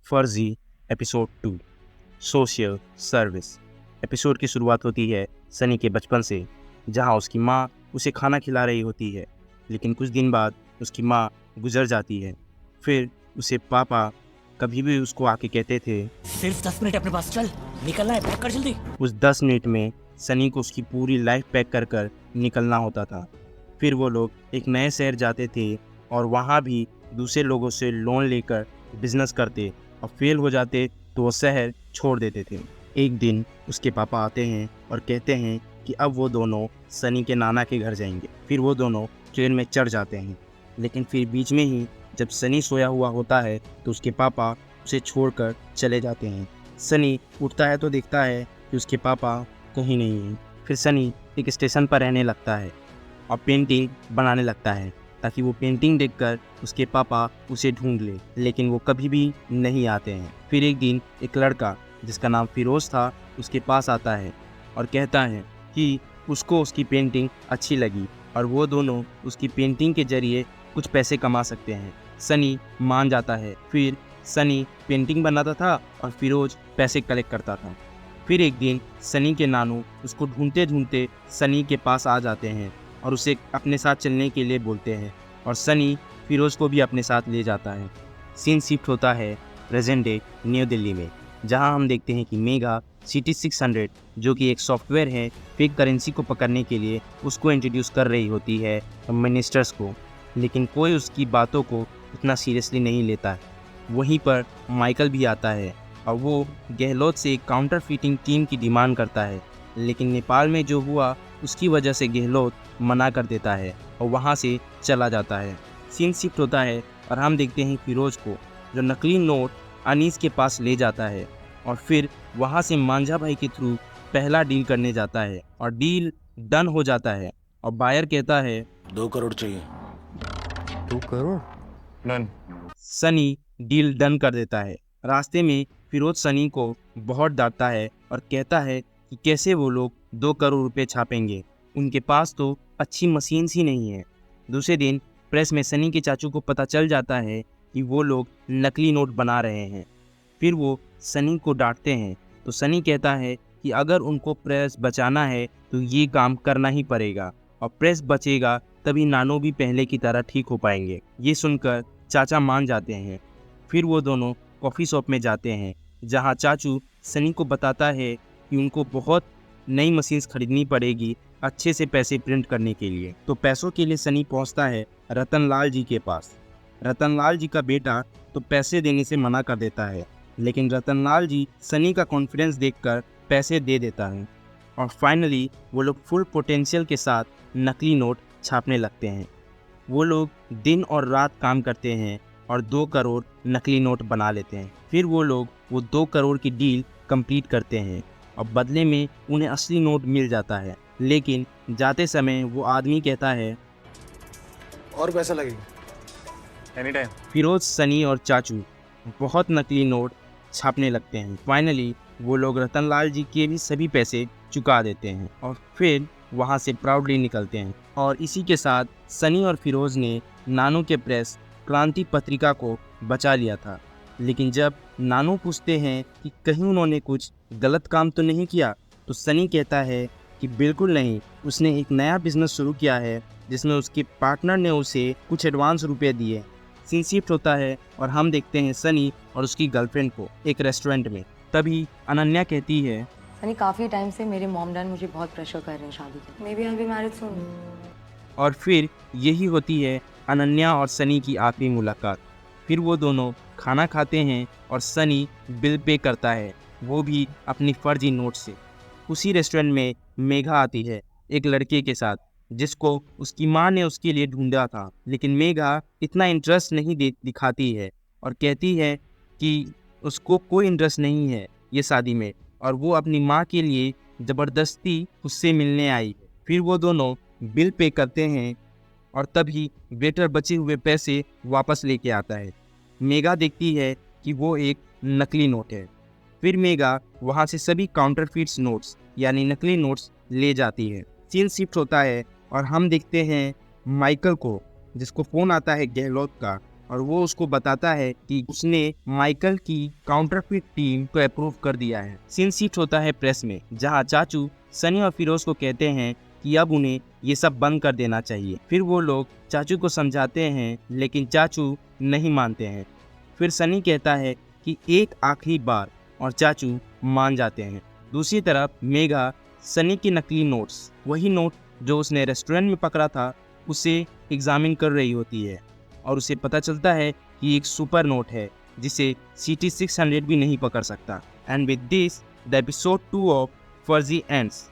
फर्जी episode 2 social service. Episode की शुरुआत होती है सनी के बचपन से, जहां उसकी माँ उसे खाना खिला रही होती है, लेकिन कुछ दिन बाद उसकी माँ गुजर जाती है। फिर उसे पापा कभी भी उसको आके कहते थे, सिर्फ 10 मिनट अपने पास, चल निकलना है, पैक कर जल्दी। उस 10 मिनट में सनी को उसकी पूरी लाइफ पैक कर कर निकलना होता था। फिर वो लोग एक नए शहर जाते थे और वहाँ भी दूसरे लोगों से लोन लेकर बिजनेस करते और फेल हो जाते तो वो शहर छोड़ देते थे। एक दिन उसके पापा आते हैं और कहते हैं कि अब वो दोनों सनी के नाना के घर जाएंगे। फिर वो दोनों ट्रेन में चढ़ जाते हैं, लेकिन फिर बीच में ही जब सनी सोया हुआ होता है तो उसके पापा उसे छोड़कर चले जाते हैं। सनी उठता है तो देखता है कि उसके पापा कहीं नहीं हैं। फिर सनी एक स्टेशन पर रहने लगता है और पेंटिंग बनाने लगता है ताकि वो पेंटिंग देखकर उसके पापा उसे ढूंढ ले, लेकिन वो कभी भी नहीं आते हैं। फिर एक दिन एक लड़का जिसका नाम फिरोज था उसके पास आता है और कहता है कि उसको उसकी पेंटिंग अच्छी लगी और वो दोनों उसकी पेंटिंग के जरिए कुछ पैसे कमा सकते हैं। सनी मान जाता है। फिर सनी पेंटिंग बनाता था और फिरोज पैसे कलेक्ट करता था। फिर एक दिन सनी के नानू उसको ढूंढते ढूंढते सनी के पास आ जाते हैं और उसे अपने साथ चलने के लिए बोलते हैं और सनी फिरोज को भी अपने साथ ले जाता है। सीन शिफ्ट होता है प्रेजेंट डे न्यू दिल्ली में, जहां हम देखते हैं कि मेघा CT600 जो कि एक सॉफ्टवेयर है फेक करेंसी को पकड़ने के लिए, उसको इंट्रोड्यूस कर रही होती है मिनिस्टर्स को, लेकिन कोई उसकी बातों को उतना सीरियसली नहीं लेता है। वहीं पर माइकल भी आता है और वो गहलोत से काउंटर फीटिंग टीम की डिमांड करता है, लेकिन नेपाल में जो हुआ उसकी वजह से गहलोत मना कर देता है और वहाँ से चला जाता है। सीन शिफ्ट होता है और हम देखते हैं फिरोज को, जो नकली नोट अनीस के पास ले जाता है और फिर वहाँ से मांझा भाई के थ्रू पहला डील करने जाता है और डील डन हो जाता है और बायर कहता है 2 करोड़ चाहिए। 2 crore done. Sunny deal done कर देता है। रास्ते में फिरोज सनी को बहुत डांटता है और कहता है कि कैसे वो लोग 2 करोड़ रुपए छापेंगे, उनके पास तो अच्छी मशीन ही नहीं है। दूसरे दिन प्रेस में सनी के चाचू को पता चल जाता है कि वो लोग नकली नोट बना रहे हैं। फिर वो सनी को डांटते हैं तो सनी कहता है कि अगर उनको प्रेस बचाना है तो ये काम करना ही पड़ेगा और प्रेस बचेगा तभी नानो भी पहले की तरह ठीक हो पाएंगे। ये सुनकर चाचा मान जाते हैं। फिर वो दोनों कॉफ़ी शॉप में जाते हैं, जहां चाचू सनी को बताता है कि उनको बहुत नई मशीन्स खरीदनी पड़ेगी अच्छे से पैसे प्रिंट करने के लिए। तो पैसों के लिए सनी पहुंचता है रतनलाल जी के पास। रतनलाल जी का बेटा तो पैसे देने से मना कर देता है, लेकिन रतनलाल जी सनी का कॉन्फिडेंस देखकर पैसे दे देता है और फाइनली वो लोग फुल पोटेंशियल के साथ नकली नोट छापने लगते हैं। वो लोग दिन और रात काम करते हैं और 2 करोड़ नकली नोट बना लेते हैं। फिर वो लोग वो 2 करोड़ की डील कंप्लीट करते हैं और बदले में उन्हें असली नोट मिल जाता है, लेकिन जाते समय वो आदमी कहता है और पैसा लगेगा एनी टाइम। फिरोज, सनी और चाचू बहुत नकली नोट छापने लगते हैं। फाइनली वो लोग रतनलाल जी के भी सभी पैसे चुका देते हैं और फिर वहाँ से प्राउडली निकलते हैं। और इसी के साथ सनी और फिरोज ने नानू के प्रेस क्रांति पत्रिका को बचा लिया था। लेकिन जब नानू पूछते हैं कि कहीं उन्होंने कुछ गलत काम तो नहीं किया, तो सनी कहता है कि बिल्कुल नहीं, उसने एक नया बिजनेस शुरू किया है जिसमें उसके पार्टनर ने उसे कुछ एडवांस रुपए दिए। सीन शिफ्ट होता है और हम देखते हैं सनी और उसकी गर्लफ्रेंड को एक रेस्टोरेंट में। तभी अनन्या कहती है, सनी काफ़ी टाइम से मेरे मॉम डैड मुझे बहुत प्रेशर कर रहे हैं शादी के। May be I be married soon. और फिर यही होती है अनन्या और सनी की आखिरी मुलाकात। फिर वो दोनों खाना खाते हैं और सनी बिल पे करता है, वो भी अपनी फर्जी नोट से। उसी रेस्टोरेंट में मेघा आती है एक लड़के के साथ, जिसको उसकी माँ ने उसके लिए ढूंढा था, लेकिन मेघा इतना इंटरेस्ट नहीं दिखाती है और कहती है कि उसको कोई इंटरेस्ट नहीं है ये शादी में और वो अपनी माँ के लिए ज़बरदस्ती उससे मिलने आई है। फिर वो दोनों बिल पे करते हैं और तभी वेटर बचे हुए पैसे वापस लेके आता है। मेघा देखती है कि वो एक नकली नोट है। फिर मेघा वहाँ से सभी काउंटरफिट्स नोट्स यानी नकली नोट्स ले जाती है। सीन शिफ्ट होता है और हम देखते हैं माइकल को, जिसको फ़ोन आता है गहलोत का और वो उसको बताता है कि उसने माइकल की काउंटरफिट टीम को अप्रूव कर दिया है। सीन शिफ्ट होता है प्रेस में, जहाँ चाचू सनी और फिरोज को कहते हैं कि अब उन्हें ये सब बंद कर देना चाहिए। फिर वो लोग चाचू को समझाते हैं, लेकिन चाचू नहीं मानते हैं। फिर सनी कहता है कि एक आखिरी बार, और चाचू मान जाते हैं। दूसरी तरफ मेघा सनी की नकली नोट्स, वही नोट जो उसने रेस्टोरेंट में पकड़ा था, उसे एग्जामिन कर रही होती है और उसे पता चलता है कि एक सुपर नोट है जिसे CT 600 भी नहीं पकड़ सकता। And with this the episode 2 of फर्जी एंड्स।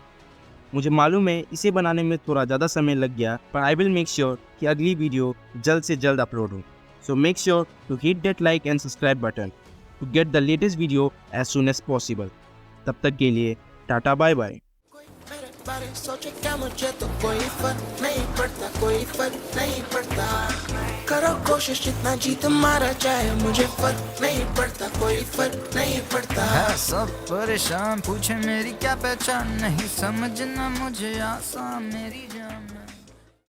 मुझे मालूम है इसे बनाने में थोड़ा ज़्यादा समय लग गया, पर आई विल मेक श्योर कि अगली वीडियो जल्द से जल्द अपलोड हो। So make sure to hit that like and subscribe button to get the latest video as soon as possible. तब तक के लिए टाटा बाय बाय। मेरे बारे सोचे क्या, मुझे तो कोई फर्क नहीं पड़ता, कोई फर्क नहीं पड़ता। करो कोशिश जितना जी तुम्हारा चाहे, मुझे फर्क नहीं पड़ता, कोई फर्क नहीं पड़ता। है सब परेशान, पूछे मेरी क्या पहचान, नहीं समझना मुझे आसान मेरी जान।